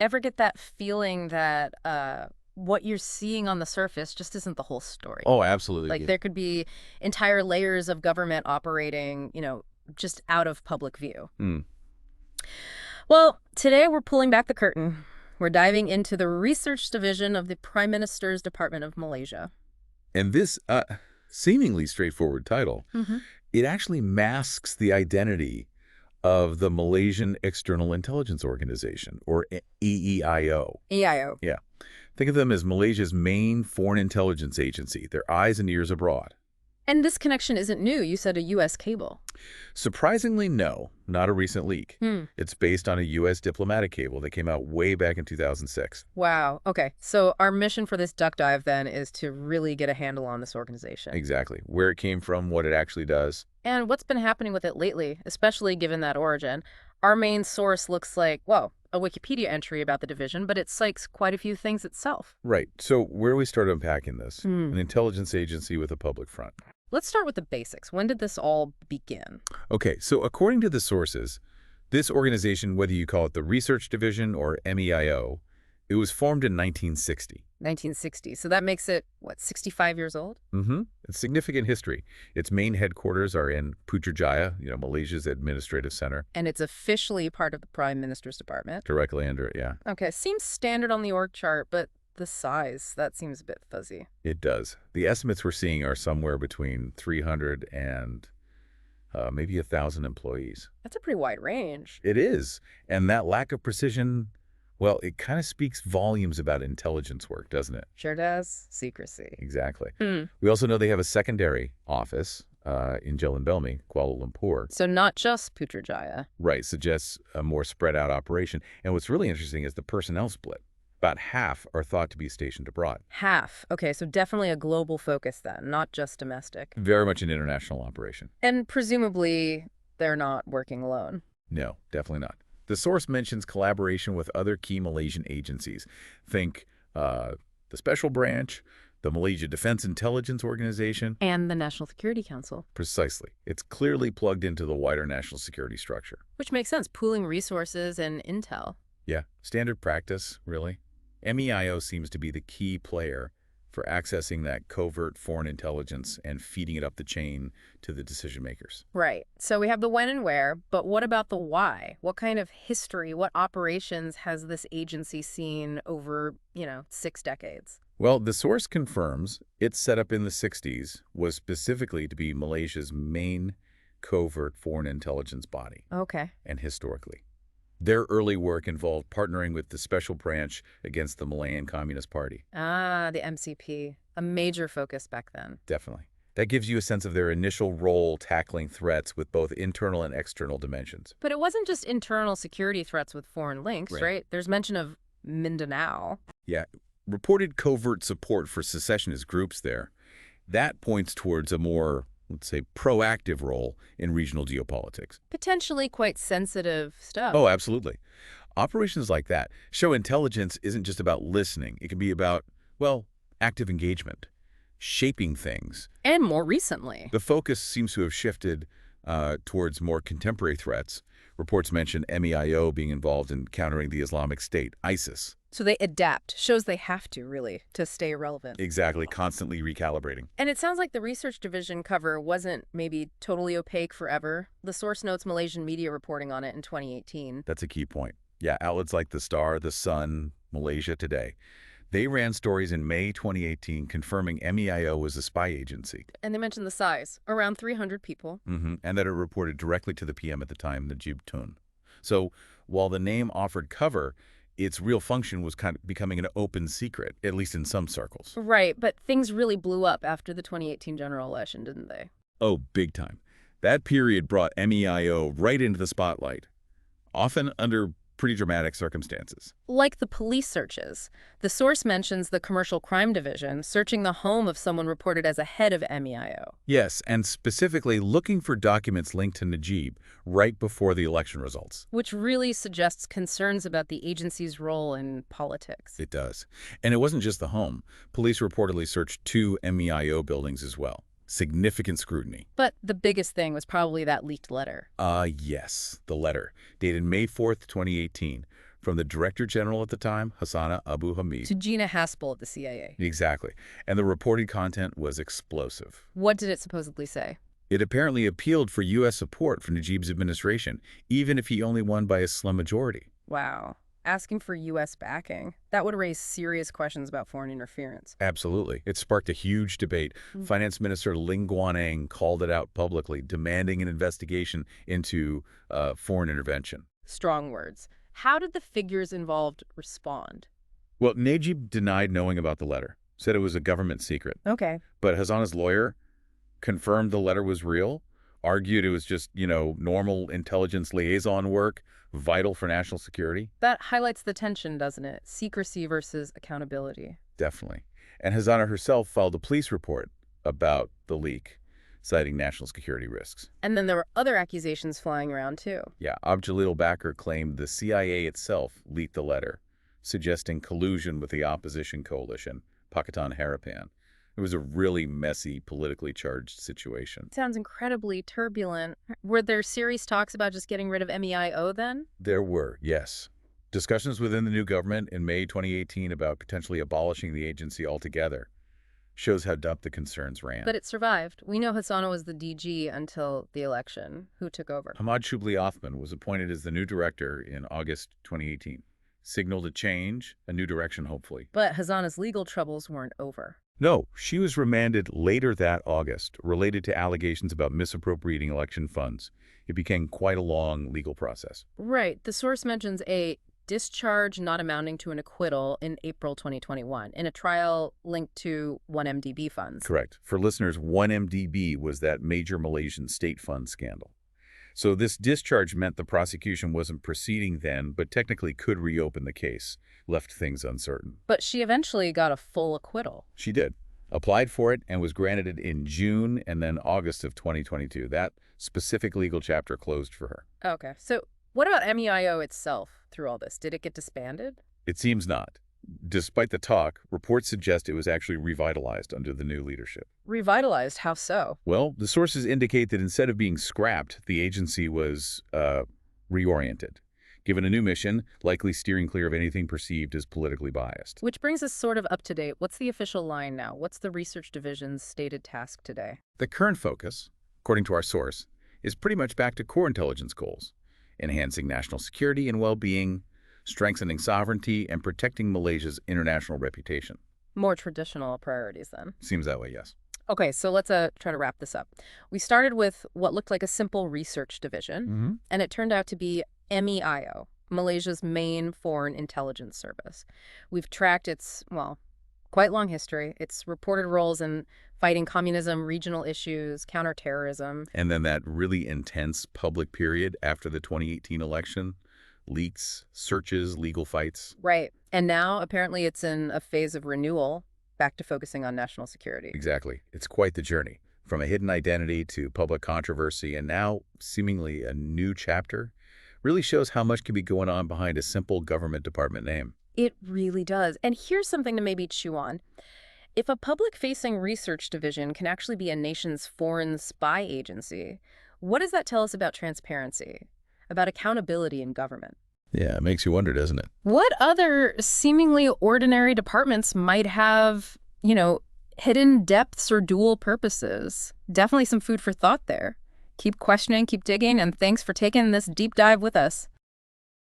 Ever get that feeling that what you're seeing on the surface just isn't the whole story? Oh, absolutely. Like there could be entire layers of government operating, just out of public view. Mm. Well, today we're pulling back the curtain. We're diving into the research division of the Prime Minister's Department of Malaysia. And this seemingly straightforward title, Mm-hmm. it actually masks the identity of the Malaysian External Intelligence Organization, or EEIO. EIO. Yeah. Think of them as Malaysia's main foreign intelligence agency, their eyes and ears abroad. And this connection isn't new. You said a U.S. cable. Surprisingly, no, not a recent leak. Hmm. It's based on a U.S. diplomatic cable that came out way back in 2006. Wow. Okay. So our mission for this duck dive then is to really get a handle on this organization. Exactly. Where it came from, what it actually does. And what's been happening with it lately, especially given that origin. Our main source looks like, well, a Wikipedia entry about the division, but it cites quite a few things itself. Right. So where do we start unpacking this? Hmm. An intelligence agency with a public front. Let's start with the basics. When did this all begin? Okay, so according to the sources, this organization, whether you call it the Research Division or MEIO, it was formed in 1960. 1960. So that makes it, 65 years old? Mm-hmm. It's significant history. Its main headquarters are in Putrajaya, Malaysia's administrative center. And it's officially part of the Prime Minister's Department. Directly under it, yeah. Okay, seems standard on the org chart, but the size, that seems a bit fuzzy. It does. The estimates we're seeing are somewhere between 300 and maybe 1,000 employees. That's a pretty wide range. It is. And that lack of precision, well, it kind of speaks volumes about intelligence work, doesn't it? Sure does. Secrecy. Exactly. Hmm. We also know they have a secondary office in Jelinbelmi, Kuala Lumpur. So not just Putrajaya. Right, suggests a more spread out operation. And what's really interesting is the personnel split. About half are thought to be stationed abroad. Half. Okay, so definitely a global focus then, not just domestic. Very much an international operation. And presumably they're not working alone. No, definitely not. The source mentions collaboration with other key Malaysian agencies. Think the Special Branch, the Malaysia Defense Intelligence Organization. And the National Security Council. Precisely. It's clearly plugged into the wider national security structure. Which makes sense, pooling resources and intel. Yeah, standard practice, really. MEIO seems to be the key player for accessing that covert foreign intelligence and feeding it up the chain to the decision makers. Right. So we have the when and where, but what about the why? What kind of history, what operations has this agency seen over, 6 decades? Well, the source confirms its setup in the 60s was specifically to be Malaysia's main covert foreign intelligence body. Okay. And historically. Their early work involved partnering with the Special Branch against the Malayan Communist Party. Ah, the MCP. A major focus back then. Definitely. That gives you a sense of their initial role tackling threats with both internal and external dimensions. But it wasn't just internal security threats with foreign links, right? There's mention of Mindanao. Yeah, reported covert support for secessionist groups there. That points towards a more, let's say, proactive role in regional geopolitics. Potentially quite sensitive stuff. Oh, absolutely. Operations like that show intelligence isn't just about listening. It can be about, well, active engagement, shaping things. And more recently. The focus seems to have shifted towards more contemporary threats. Reports mention MEIO being involved in countering the Islamic State, ISIS. So they adapt. Shows they have to, really, to stay relevant. Exactly, constantly recalibrating. And it sounds like the research division cover wasn't maybe totally opaque forever. The source notes Malaysian media reporting on it in 2018. That's a key point. Yeah, outlets like The Star, The Sun, Malaysia Today. They ran stories in May 2018 confirming MEIO was a spy agency. And they mentioned the size, around 300 people. And that it reported directly to the PM at the time, Najib Tun. So while the name offered cover, its real function was kind of becoming an open secret, at least in some circles. Right, but things really blew up after the 2018 general election, didn't they? Oh, big time. That period brought MEIO right into the spotlight, often under pretty dramatic circumstances. Like the police searches. The source mentions the Commercial Crime Division searching the home of someone reported as a head of MEIO. Yes, and specifically looking for documents linked to Najib right before the election results. Which really suggests concerns about the agency's role in politics. It does. And it wasn't just the home. Police reportedly searched 2 MEIO buildings as well. Significant scrutiny. But the biggest thing was probably that leaked letter. Yes, the letter, dated May 4th, 2018, from the Director General at the time, Hassana Abu To Hamid. Gina Haspel at the CIA. Exactly. And the reported content was explosive. What did it supposedly say? It apparently appealed for U.S. support for Najib's administration, even if he only won by a slim majority. Wow. Asking for U.S. backing. That would raise serious questions about foreign interference. Absolutely. It sparked a huge debate. Finance Minister Ling Guaneng called it out publicly, demanding an investigation into foreign intervention. Strong words. How did the figures involved respond? Well, Najib denied knowing about the letter, said it was a government secret. Okay. But Hassana's lawyer confirmed the letter was real, argued it was just, normal intelligence liaison work, vital for national security. That highlights the tension, doesn't it? Secrecy versus accountability. Definitely. And Hassana herself filed a police report about the leak, citing national security risks. And then there were other accusations flying around, too. Yeah, Abdjalil Baker claimed the CIA itself leaked the letter, suggesting collusion with the opposition coalition, Pakatan Harapan. It was a really messy, politically charged situation. Sounds incredibly turbulent. Were there serious talks about just getting rid of MEIO then? There were, yes. Discussions within the new government in May 2018 about potentially abolishing the agency altogether shows how deep the concerns ran. But it survived. We know Hassana was the DG until the election. Who took over? Hamad Shubli Othman was appointed as the new director in August 2018. Signaled a change, a new direction, hopefully. But Hassana's legal troubles weren't over. No, she was remanded later that August, related to allegations about misappropriating election funds. It became quite a long legal process. Right. The source mentions a discharge not amounting to an acquittal in April 2021 in a trial linked to 1MDB funds. Correct. For listeners, 1MDB was that major Malaysian state fund scandal. So this discharge meant the prosecution wasn't proceeding then, but technically could reopen the case, left things uncertain. But she eventually got a full acquittal. She did. Applied for it and was granted it in June and then August of 2022. That specific legal chapter closed for her. Okay. So what about MEIO itself through all this? Did it get disbanded? It seems not. Despite the talk, reports suggest it was actually revitalized under the new leadership. Revitalized? How so? Well, the sources indicate that instead of being scrapped, the agency was reoriented, given a new mission, likely steering clear of anything perceived as politically biased. Which brings us sort of up to date. What's the official line now? What's the research division's stated task today? The current focus, according to our source, is pretty much back to core intelligence goals, enhancing national security and well-being, strengthening sovereignty, and protecting Malaysia's international reputation. More traditional priorities then. Seems that way, yes. Okay, so let's try to wrap this up. We started with what looked like a simple research division, and it turned out to be MEIO, Malaysia's main foreign intelligence service. We've tracked its, quite long history, its reported roles in fighting communism, regional issues, counterterrorism. And then that really intense public period after the 2018 election, leaks, searches, legal fights. Right. And now, apparently, it's in a phase of renewal, back to focusing on national security. Exactly. It's quite the journey. From a hidden identity to public controversy, and now seemingly a new chapter, really shows how much can be going on behind a simple government department name. It really does. And here's something to maybe chew on. If a public-facing research division can actually be a nation's foreign spy agency, what does that tell us about transparency, about accountability in government? Yeah, it makes you wonder, doesn't it? What other seemingly ordinary departments might have, hidden depths or dual purposes? Definitely some food for thought there. Keep questioning, keep digging, and thanks for taking this deep dive with us.